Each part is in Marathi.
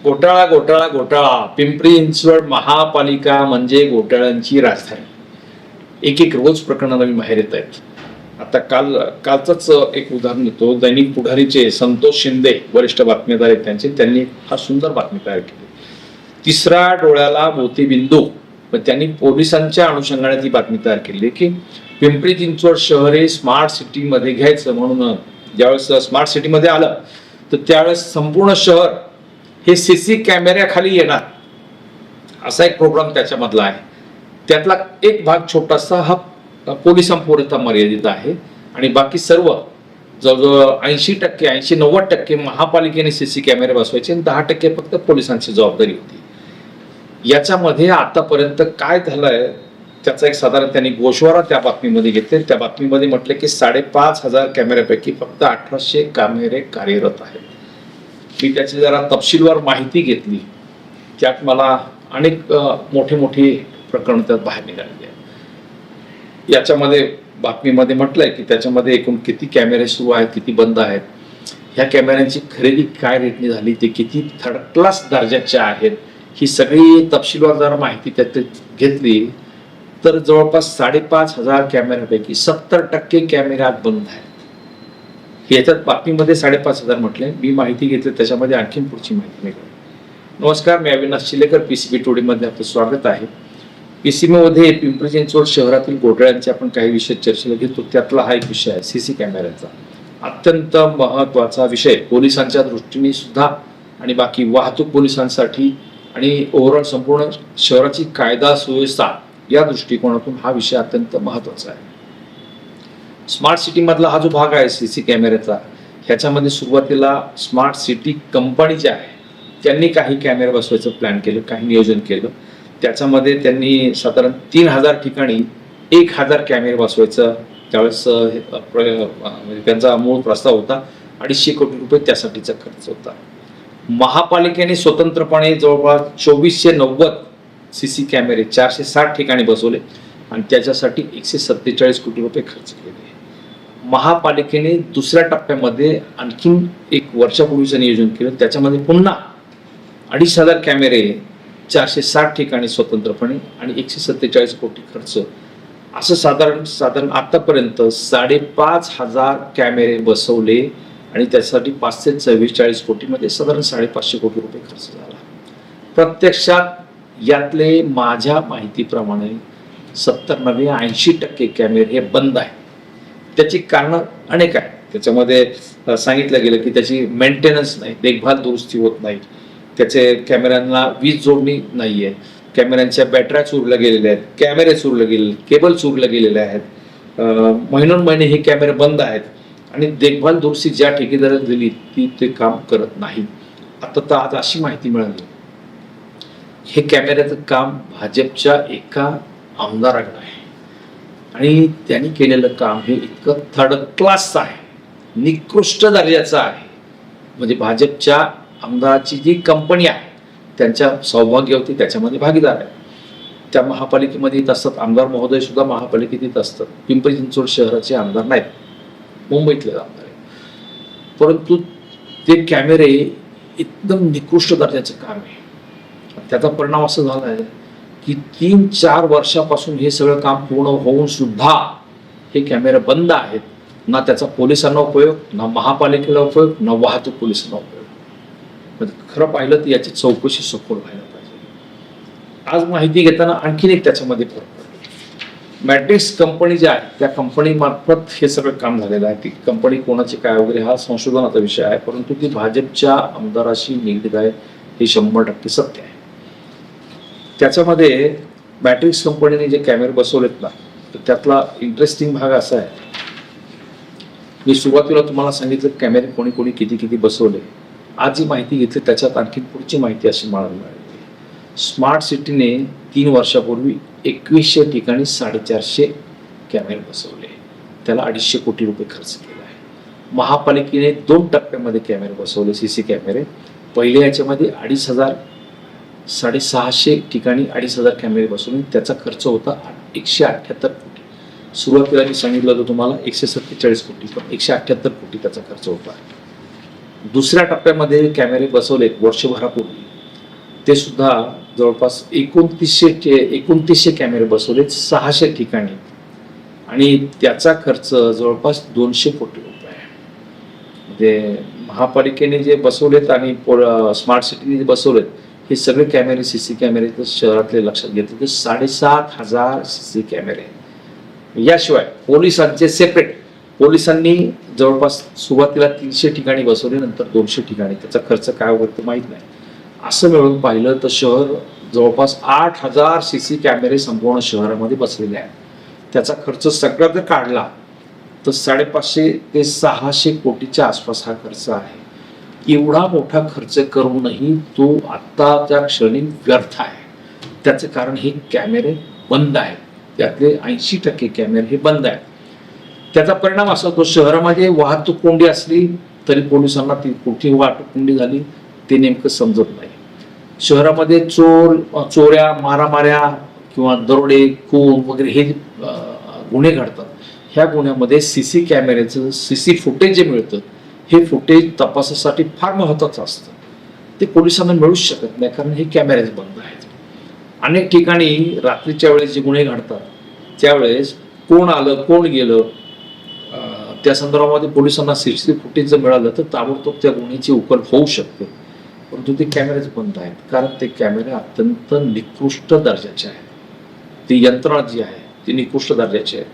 घोटाळा घोटाळा घोटाळा. पिंपरी चिंचवड महापालिका म्हणजे घोटाळ्यांची राजधानी. एक एक रोज प्रकरण नवीन बाहेर येत आहेत. आता कालचंच एक उदाहरण देतो. दैनिक पुढारीचे संतोष शिंदे वरिष्ठ बातमीदार आहेत त्यांनी हा सुंदर बातमी तयार केली. तिसरा डोळ्याला मोतीबिंदू. पण त्यांनी पोलिसांच्या अनुषंगाने ती बातमी तयार केली की पिंपरी चिंचवड शहर हे स्मार्ट सिटी मध्ये घ्यायचं म्हणून ज्यावेळेस स्मार्ट सिटी मध्ये आलं तर त्यावेळेस संपूर्ण शहर हे सीसी कॅमेऱ्याखाली येणार असा एक प्रोग्राम त्याच्यामधला आहे. त्यातला एक भाग छोटासा हा पोलिसांपुरता मर्यादित आहे आणि बाकी सर्व जवळजवळ 80% 80-90% महापालिकेने सीसी कॅमेरे बसवायचे आणि 10% फक्त पोलिसांची जबाबदारी होती. याच्यामध्ये आतापर्यंत काय झालंय त्याचा एक साधारण त्यांनी गोषवारा त्या बातमीमध्ये घेतले. त्या बातमीमध्ये म्हटले की 5,500 कॅमेऱ्यापैकी फक्त 1,800 कॅमेरे कार्यरत आहेत. मी त्याची जरा तपशीलवार माहिती घेतली. त्यात मला अनेक मोठी प्रकरण त्यात बाहेर निघालेली आहे. याच्यामध्ये बातमीमध्ये म्हटलंय की त्याच्यामध्ये एकूण किती कॅमेरे सुरू आहेत, किती बंद आहेत, ह्या कॅमेऱ्यांची खरेदी काय रेटने झाली, ते किती थर्ड क्लास दर्जाच्या आहेत, ही सगळी तपशीलवार जरा माहिती त्यात घेतली तर जवळपास 5,500 कॅमेऱ्यापैकी 70% कॅमेरे आज बंद आहेत. याच्यात बातमीमध्ये 5,500 म्हटले. मी माहिती घेतली त्याच्यामध्ये आणखीन पुढची माहिती मिळाली. नमस्कार, मी अविनाश चिलेकर, पीसीबी टुडे मध्ये आपलं स्वागत आहे. पीसीबी मध्ये पिंपरी चिंचवड शहरातील घोटाळ्यांचे आपण काही विषय चर्चेला घेतो. त्यातला हा एक विषय आहे सीसी कॅमेऱ्याचा. अत्यंत महत्वाचा विषय पोलिसांच्या दृष्टीने सुद्धा आणि बाकी वाहतूक पोलिसांसाठी आणि ओव्हरऑल संपूर्ण शहराची कायदा सुव्यवस्था या दृष्टिकोनातून हा विषय अत्यंत महत्वाचा आहे. स्मार्ट सिटी मधला हा जो भाग आहे सीसी कॅमेऱ्याचा, ह्याच्यामध्ये सुरुवातीला स्मार्ट सिटी कंपनी जी आहे त्यांनी काही कॅमेरे बसवायचं प्लॅन केलं, काही नियोजन केलं. त्याच्यामध्ये त्यांनी साधारण 3,000 ठिकाणी 1,000 कॅमेरे बसवायचं त्यावेळेस म्हणजे त्यांचा मूळ प्रस्ताव होता. 250 कोटी रुपये त्यासाठीचा खर्च होता. महापालिकेने स्वतंत्रपणे जवळपास 2,490 सीसी कॅमेरे 460 ठिकाणी बसवले आणि त्याच्यासाठी 147 कोटी रुपये खर्च केले. महापालिकेने दुसऱ्या टप्प्यामध्ये आणखीन एक वर्षापूर्वीचं नियोजन केलं. त्याच्यामध्ये पुन्हा 2,500 कॅमेरे 460 ठिकाणी स्वतंत्रपणे आणि 147 कोटी खर्च, असं साधारण आतापर्यंत 5,500 कॅमेरे बसवले आणि त्यासाठी 544 कोटीमध्ये साधारण 550 कोटी रुपये खर्च झाला. प्रत्यक्षात यातले माझ्या माहितीप्रमाणे 70-80% कॅमेरे हे बंद आहेत. त्याची कारणं अनेक आहेत. त्याच्यामध्ये सांगितलं गेलं की त्याची मेंटेनन्स नाही, देखभाल दुरुस्ती होत नाही, त्याचे कॅमेऱ्यांना वीज जोडणी नाहीये, कॅमेऱ्यांच्या बॅटऱ्या चोरल्या गेलेल्या आहेत, कॅमेरे चोरले गेले, केबल चोरले गेलेले आहेत, महिनोन हे कॅमेरे बंद आहेत आणि देखभाल दुरुस्ती ज्या ठेकेदाराने दिली ती ते काम करत नाही. आता तर आज अशी माहिती मिळाली हे कॅमेऱ्याचं काम भाजपच्या एका आमदाराकडे आहे आणि त्यांनी केलेलं काम हे इतकं थर्ड क्लास आहे, निकृष्ट दर्जाचं आहे. म्हणजे भाजपच्या आमदाराची जी कंपनी आहे त्यांच्या सौभाग्यवती त्याच्यामध्ये भागीदार आहे. त्या महापालिकेमध्ये येत असतात. आमदार महोदय सुद्धा महापालिकेत येत असतात. पिंपरी चिंचवड शहराचे आमदार नाहीत, मुंबईतले आमदार आहेत. परंतु ते कॅमेरे एकदम निकृष्ट दर्जाचं काम आहे. त्याचा परिणाम असं झाला आहे की 3-4 वर्षापासून हे सगळं काम पूर्ण होऊन सुद्धा हे कॅमेरे बंद आहेत. ना त्याचा पोलिसांना उपयोग, ना महापालिकेला उपयोग, ना वाहतूक पोलिसांना उपयोग. म्हणजे खरं पाहिलं तर याची चौकशी सखोल व्हायला पाहिजे. आज माहिती घेताना आणखीन एक त्याच्यामध्ये फरक पडतो. मॅट्रिक्स कंपनी जी आहे त्या कंपनी मार्फत हे सगळं काम झालेलं आहे. ती कंपनी कोणाची काय वगैरे हा संशोधनाचा विषय आहे, परंतु ती भाजपच्या आमदाराशी निगडीत आहे हे 100% सत्य आहे. त्याच्यामध्ये मॅट्रिक्स कंपनीने जे कॅमेरे बसवलेत ना, तर त्यातला इंटरेस्टिंग भाग असा आहे. मी सुरुवातीला तुम्हाला सांगितलं कॅमेरे कोणी कोणी किती बसवले. आज जी माहिती घेतली त्याच्यात आणखी पुढची माहिती अशी मिळाली. स्मार्ट सिटीने 3 वर्षापूर्वी 2100 ठिकाणी 450 कॅमेरे बसवले. त्याला 250 कोटी रुपये खर्च केला आहे. महापालिकेने 2 टप्प्यामध्ये कॅमेरे बसवले, सीसी कॅमेरे. पहिल्या याच्यामध्ये 2,500 650 ठिकाणी 2,500 कॅमेरे बसवून त्याचा खर्च होता 178 कोटी. सुरुवातीला मी सांगितलं होतं तुम्हाला 147 कोटी, पण 178 कोटी त्याचा खर्च होता. दुसऱ्या टप्प्यामध्ये कॅमेरे बसवले वर्षभरापूर्वी ते सुद्धा जवळपास 2900 कॅमेरे बसवले 600 ठिकाणी आणि त्याचा खर्च जवळपास 200 कोटी रुपये आहे. म्हणजे महापालिकेने जे बसवलेत आणि स्मार्ट सिटीने जे बसवलेत हे सगळे कॅमेरे सीसी कॅमेरे तर शहरातले लक्षात घेतले तर 7,500 सीसी कॅमेरे. याशिवाय पोलिसांचे सेपरेट पोलिसांनी जवळपास सुरुवातीला 300 ठिकाणी बसवले नंतर 200 ठिकाणी. त्याचा खर्च काय वगैरे ते माहीत नाही. असं मिळून पाहिलं तर शहर जवळपास 8,000 सीसी कॅमेरे संपूर्ण शहरामध्ये बसलेले आहेत. त्याचा खर्च सगळा जर काढला तर 550 ते 600 कोटीच्या आसपास हा खर्च आहे. एवढा मोठा खर्च करूनही तो आत्ताच्या क्षणी व्यर्थ आहे. त्याचे कारण हे कॅमेरे बंद आहेत. त्यातले 80% कॅमेरे हे बंद आहेत. त्याचा परिणाम असा होतो शहरामध्ये वाहतूक कोंडी असली तरी पोलिसांना ती कुठे वाहतूक कोंडी झाली ते नेमकं समजत नाही. शहरामध्ये चोऱ्या मारामाऱ्या किंवा दरोडे खून वगैरे हे गुन्हे घडतात. ह्या गुन्ह्यामध्ये सीसी कॅमेऱ्याचं सीसी फुटेज जे मिळतं हे फुटेज तपासासाठी फार महत्वाचं असतं. ते पोलिसांना मिळूच शकत नाही कारण हे कॅमेरेज बंद आहेत. अनेक ठिकाणी रात्रीच्या वेळेस जे गुन्हे घडतात त्यावेळेस कोण आलं कोण गेलं त्या संदर्भामध्ये पोलिसांना सीसीटीव्ही फुटेज जर मिळालं तर ताबडतोब त्या गुन्ह्याची उकल होऊ शकते. परंतु ते कॅमेरेज बंद आहेत कारण ते कॅमेरे अत्यंत निकृष्ट दर्जाचे आहेत. ती यंत्रणा जी आहे ती निकृष्ट दर्जाची आहे.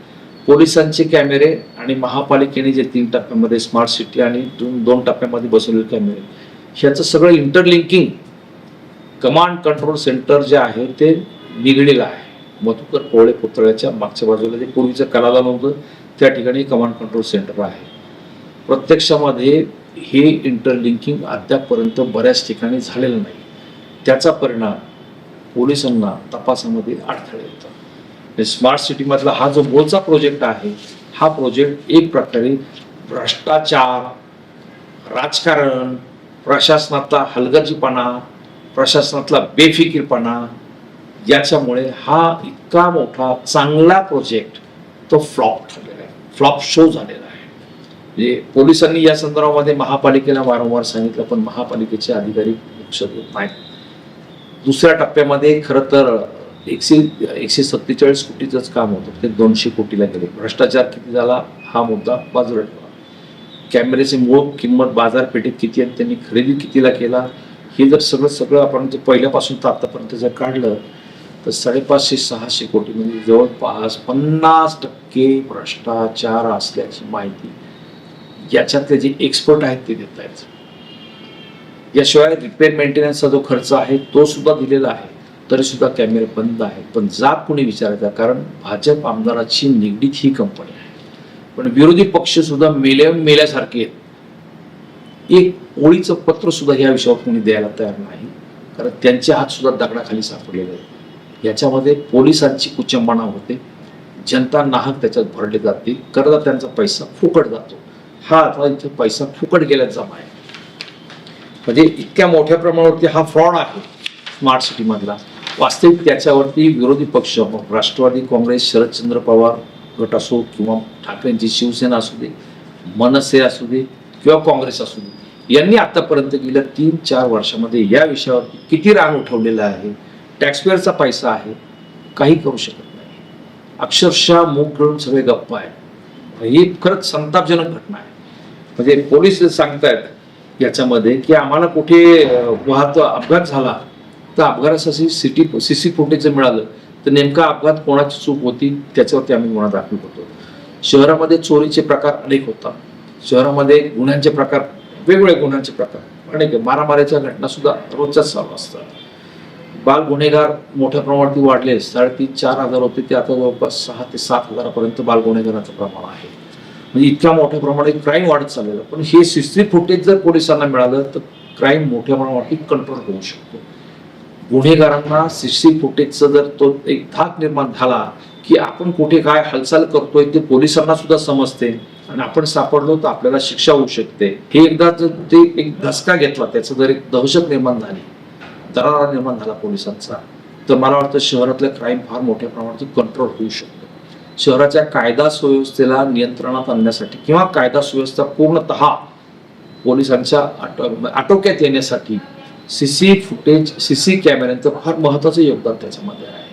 पोलिसांचे कॅमेरे आणि महापालिकेने जे 3 टप्प्यामध्ये स्मार्ट सिटी आणि 2 टप्प्यामध्ये बसवलेले कॅमेरे ह्याचं सगळं इंटरलिंकिंग कमांड कंट्रोल सेंटर जे आहे ते निगडीलं आहे. मधुकर कोळे पुतळ्याच्या मागच्या बाजूला जे पूर्वीचं कलाला नव्हतं त्या ठिकाणी कमांड कंट्रोल सेंटर आहे. प्रत्यक्षामध्ये हे इंटरलिंकिंग अद्यापपर्यंत बऱ्याच ठिकाणी झालेलं नाही. त्याचा परिणाम पोलिसांना तपासामध्ये अडथळे येतात. स्मार्ट सिटीमधला हा जो मूळचा प्रोजेक्ट आहे हा प्रोजेक्ट एक प्रकारे भ्रष्टाचार, राजकारण, प्रशासनातला हलगर्जीपणा, प्रशासनातला बेफिकीरपणा याच्यामुळे हा इतका मोठा चांगला प्रोजेक्ट तो फ्लॉप ठरलेला आहे. फ्लॉप शो झालेला आहे. म्हणजे पोलिसांनी या संदर्भामध्ये महापालिकेला वारंवार सांगितलं पण महापालिकेचे अधिकारी लक्ष देत नाहीत. दुसऱ्या टप्प्यामध्ये खरं तर 147 कोटीचंच काम होतं ते 200 कोटीला गेले. भ्रष्टाचार किती झाला हा मुद्दा बाजूला ठेवा. कॅमेऱ्याची मूळ किंमत बाजारपेठेत किती आहे त्यांनी खरेदी कितीला केला हे जर सगळं आपण जे पहिल्यापासून तर आतापर्यंत जर काढलं तर 550-600 कोटी म्हणजे जवळपास 50% भ्रष्टाचार असल्याची माहिती याच्यातले जे एक्सपर्ट आहेत ते देत आहेत. याशिवाय रिपेअर मेंटेनन्सचा जो खर्च आहे तो सुद्धा दिलेला आहे तरी सुद्धा कॅमेरे बंद आहेत. पण जाब कोणी विचारायचा कारण भाजप आमदाराची निगडीत ही कंपनी आहे. पण विरोधी पक्ष सुद्धा मेल्यासारखे आहेत. एक ओळीचं पत्र सुद्धा या विषयावर कोणी द्यायला तयार नाही कारण त्यांचे हात सुद्धा दगडाखाली सापडलेले आहेत. याच्यामध्ये पोलिसांची कुचंबना होते. जनता नाहक त्याच्यात भरले जाते. करदात्यांचा पैसा फुकट जातो. हा आता इथे पैसा फुकट गेल्याचा आहे. म्हणजे इतक्या मोठ्या प्रमाणावरती हा फ्रॉड आहे स्मार्ट सिटी मधला. वास्तविक त्याच्यावरती विरोधी पक्ष राष्ट्रवादी काँग्रेस, शरदचंद्र पवार गट असो किंवा ठाकरेंची शिवसेना असू दे, मनसे असू दे किंवा काँग्रेस असू दे यांनी आतापर्यंत गेल्या 3-4 वर्षामध्ये या विषयावरती किती राग उठवलेला आहे. टॅक्सपेअरचा पैसा आहे काही करू शकत नाही. अक्षरशः मूग गिळून सगळे गप्प आहेत. ही खरंच संतापजनक घटना आहे. म्हणजे पोलीस सांगतायत याच्यामध्ये की आम्हाला कुठे अपघात झाला तर अपघातासाठी सीसी फुटेज मिळालं तर नेमका अपघात कोणाची चूक होती त्याच्यावरती आम्ही गुन्हा दाखल करतो. शहरामध्ये चोरीचे प्रकार अनेक होतात. शहरामध्ये गुन्ह्यांचे प्रकार वेगवेगळे गुन्ह्यांचे प्रकार अनेक मारामारीच्या घटना सुद्धा रोजच्याच चालू असतात. बाल गुन्हेगार मोठ्या प्रमाणात वाढले. 3,500-4 हजार होते ते आता जवळपास 6 ते 7 हजारापर्यंत बाल गुन्हेगाराचं प्रमाण आहे. म्हणजे इतक्या मोठ्या प्रमाणात क्राईम वाढत चाललेलं. पण हे सीसी फुटेज जर पोलिसांना मिळालं तर क्राईम मोठ्या प्रमाणात कंट्रोल होऊ शकतो. गुन्हेगारांना सीसी फुटेजचा जर तो एक धाक निर्माण झाला की आपण कुठे काय हालचाल करतोय ते पोलिसांना सुद्धा समजते आणि आपण सापडलो तर आपल्याला शिक्षा होऊ शकते. हे एकदा जर ते एक धसका घेतला त्याचं जर एक दहशत निर्माण झाली, दरारा निर्माण झाला पोलिसांचा तर मला वाटतं शहरातलं क्राईम फार मोठ्या प्रमाणात कंट्रोल होऊ शकतो. शहराच्या कायदा सुव्यवस्थेला नियंत्रणात आणण्यासाठी किंवा कायदा सुव्यवस्था पूर्णतः पोलिसांच्या आटोक्यात येण्यासाठी सीसी कॅमेऱ्यांचं फार महत्वाचं योगदान त्याच्यामध्ये आहे.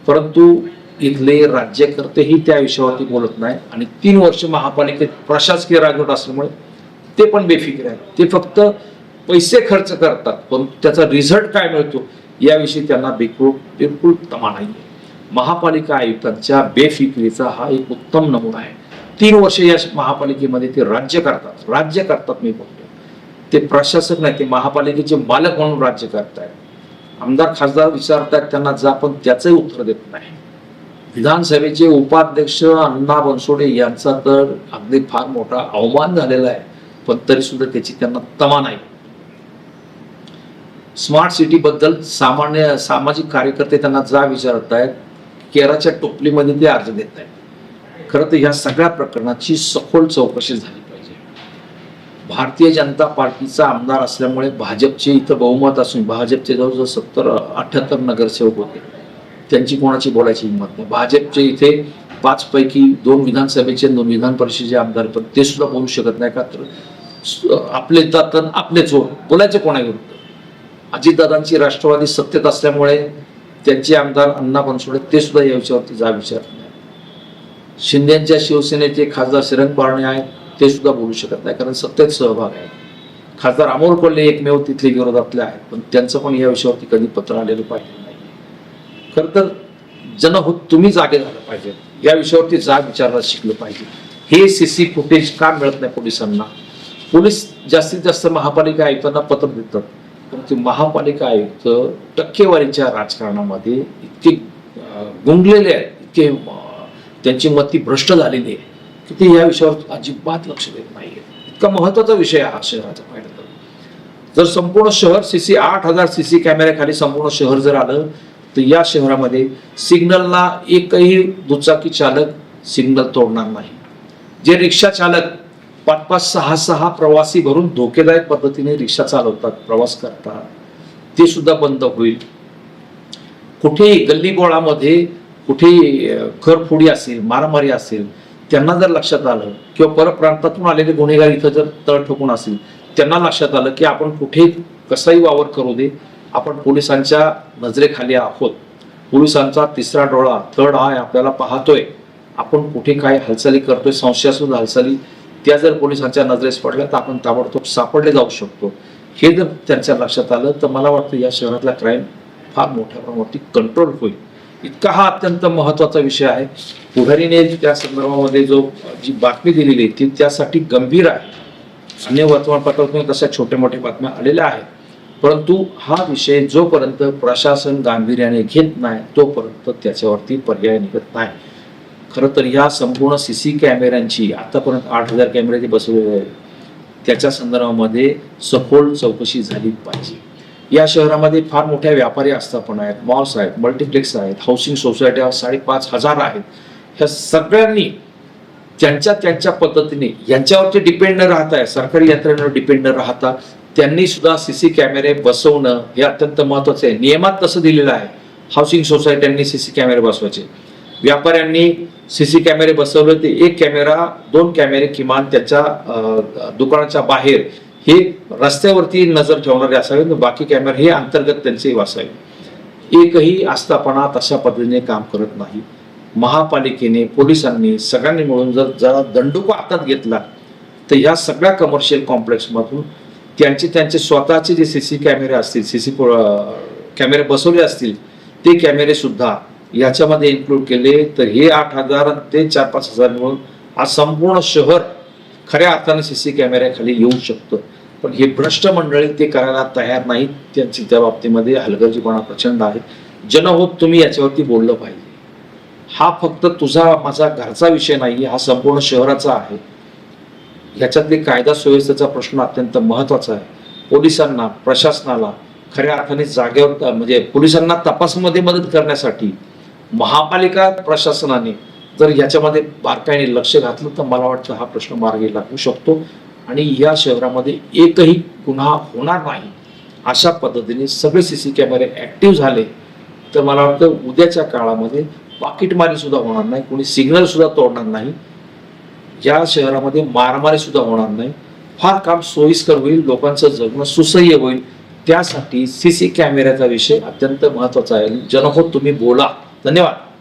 परंतु इथले राज्यकर्तेही त्या विषयावरती बोलत नाही आणि 3 वर्ष महापालिकेत प्रशासकीय राजवट असल्यामुळे ते पण बेफिकीर आहेत. ते फक्त पैसे खर्च करतात, पण त्याचा रिझल्ट काय मिळतो याविषयी त्यांना बिलकुल तमा नाही. महापालिका आयुक्तांच्या बेफिकिरीचा हा एक उत्तम नमुना आहे. 3 वर्ष या महापालिकेमध्ये ते राज्य करतात मी बोलतो. ते प्रशासक नाही, ते महापालिकेचे मालक म्हणून राज्य करतायत. आमदार खासदार विचारतात त्यांना जा, पण त्याचंही उत्तर देत नाही. विधानसभेचे उपाध्यक्ष अण्णा बनसोडे यांचा तर अगदी फार मोठा अवमान झालेला आहे, पण तरी सुद्धा त्याची त्यांना तमा नाही. स्मार्ट सिटी बद्दल सामाजिक कार्यकर्ते त्यांना जा विचारतायत, केराच्या टोपलीमध्ये ते अर्ज देत आहेत. खरं तर ह्या सगळ्या प्रकरणाची सखोल चौकशी झाली पाहिजे. भारतीय जनता पार्टीचा आमदार असल्यामुळे भाजपचे इथं बहुमत असून भाजपचे जवळजवळ 70-78 नगरसेवक होते, त्यांची कोणाची बोलायची हिंमत नाही. भाजपचे इथे 5 पैकी 2 विधानसभेचे 2 विधान परिषदेचे आमदार, पण ते सुद्धा बोलू शकत नाही. का तर आपले दातन आपले चोर, बोलायचे कोणाविरुद्ध. अजितदादांची राष्ट्रवादी सत्तेत असल्यामुळे त्यांचे आमदार अण्णा बनसोडे ते सुद्धा या विषयावरती जा विचारत नाही. शिंदेच्या शिवसेनेचे खासदार श्रीरंग बारणे आहेत, ते सुद्धा बोलू शकत नाही, कारण सत्तेत सहभाग आहे. खासदार अमोल कोल्हे एकमेव तिथले विरोधातले आहेत, पण त्यांचं पण या विषयावरती कधी पत्र आलेलं पाहिजे नाही. खर तर जनहोत तुम्ही जागे झालं पाहिजे, या विषयावरती जाग विचारायला शिकलं पाहिजे. हे सीसी फुटेज का मिळत नाही पोलिसांना? पोलीस जास्तीत जास्त महापालिका आयुक्तांना पत्र देतात, परंतु महापालिका आयुक्त टक्केवारीच्या राजकारणामध्ये इतके गुंगलेले आहेत, इतके त्यांची मती भ्रष्ट झालेली आहे की ते या विषयावर अजिबात लक्ष देत नाहीये. इतका महत्वाचा विषय हा शहराचा पाहिला तर. जर संपूर्ण शहर 8,000 सीसी कॅमेऱ्याखाली संपूर्ण शहर जर आलं तर या शहरामध्ये सिग्नलला एकही दुचाकी चालक सिग्नल तोडणार नाही. जे रिक्षा चालक 5-5, 6-6 प्रवासी भरून धोकेदायक पद्धतीने रिक्षा चालवतात, प्रवास करतात, ते सुद्धा बंद होईल. कुठेही गल्लीबोळामध्ये कुठेही घरफोडी असेल, मारामारी असेल, त्यांना जर लक्षात आलं किंवा परप्रांतातून आलेले गुन्हेगार इथं जर तळ ठोकून असेल, त्यांना लक्षात आलं की आपण कुठे कसाही वावर करू दे, आपण पोलिसांच्या नजरेखाली आहोत, पोलिसांचा तिसरा डोळा, थर्ड आय आपल्याला पाहतोय, आपण कुठे काय हालचाली करतोय, संशयास्पद हालचाली, त्या जर पोलिसांच्या नजरेस पडल्या तर आपण ताबडतोब सापडले जाऊ शकतो. हे जर त्यांच्या लक्षात आलं तर मला वाटतं या शहरातला क्राईम फार मोठ्या प्रमाणावरती कंट्रोल होईल. इतका हा अत्यंत महत्वाचा विषय आहे. पुढारीने त्या संदर्भामध्ये जी बातमी दिलेली ती त्यासाठी गंभीर आहे. अन्य वर्तमानपत्रातून तशा छोट्या मोठ्या बातम्या आलेल्या आहेत, परंतु हा विषय जोपर्यंत प्रशासन गांभीर्याने घेत नाही तोपर्यंत त्याच्यावरती पर्याय निघत नाही. खरं तर या संपूर्ण सीसी कॅमेऱ्यांची आतापर्यंत 8,000 कॅमेरे जे बसवलेले आहेत त्याच्या संदर्भामध्ये सखोल चौकशी झाली पाहिजे. या शहरामध्ये फार मोठ्या व्यापारी आस्थापना आहेत, मॉल्स आहेत, मल्टिप्लेक्स आहेत, हाऊसिंग सोसायट्या 5,500 आहेत. ह्या सगळ्यांनी त्यांच्या पद्धतीने यांच्यावरती डिपेंड न राहता आहे, सरकारी यंत्रणेवर डिपेंड न राहता त्यांनी सुद्धा सीसी कॅमेरे बसवणं हे अत्यंत महत्वाचं आहे. नियमात तसं दिलेलं आहे, हाऊसिंग सोसायट्यांनी सीसी कॅमेरे बसवायचे, व्यापाऱ्यांनी सीसी कॅमेरे बसवले ते 1 कॅमेरा 2 कॅमेरे किमान त्याच्या दुकानाच्या बाहेर हे रस्त्यावरती नजर ठेवणारे असावे, बाकी कॅमेरे हे अंतर्गत त्यांचे वासावे. एकही आस्थापना तशा पद्धतीने काम करत नाही. महापालिकेने, पोलिसांनी सगळ्यांनी मिळून जर जरा दंडुका हातात घेतला तर या सगळ्या कमर्शियल कॉम्प्लेक्समधून त्यांचे स्वतःचे जे सीसी कॅमेरे असतील, सीसी कॅमेरे बसवले असतील, ते कॅमेरे सुद्धा याच्यामध्ये इन्क्लूड केले तर हे 8,000 ते 4-5 मिळून आज संपूर्ण शहर खऱ्या अर्थाने सीसी कॅमेऱ्याखाली येऊ शकतं. पण हे भ्रष्ट मंडळी ते करायला तयार नाहीत. त्यांची त्या बाबतीमध्ये हलगर्जीपणा प्रचंड आहे. जनहोत तुम्ही याच्यावरती बोललं पाहिजे. हा फक्त तुझा माझा घरचा विषय नाही, हा संपूर्ण शहराचा आहे. ह्याच्यातले कायदा सुव्यवस्थेचा प्रश्न अत्यंत महत्वाचा आहे. पोलिसांना, प्रशासनाला खऱ्या अर्थाने जागेवर म्हणजे पोलिसांना तपासमध्ये मदत करण्यासाठी महापालिका प्रशासनाने जर याच्यामध्ये बारकाईने लक्ष घातलं तर मला वाटतं हा प्रश्न मार्गी लागू शकतो आणि या शहरामध्ये एकही गुन्हा होणार नाही. अशा पद्धतीने सगळे सीसी कॅमेरे ऍक्टिव्ह झाले तर मला वाटतं उद्याच्या काळामध्ये पाकिटमारी सुद्धा होणार नाही, कोणी सिग्नल सुद्धा तोडणार नाही, या शहरामध्ये मारामारी सुद्धा होणार नाही. फार काम सोयीस्कर होईल, लोकांचं जगणं सुसह्य होईल. त्यासाठी सीसी कॅमेऱ्याचा विषय अत्यंत महत्वाचा आहे. जनहो तुम्ही बोला. धन्यवाद.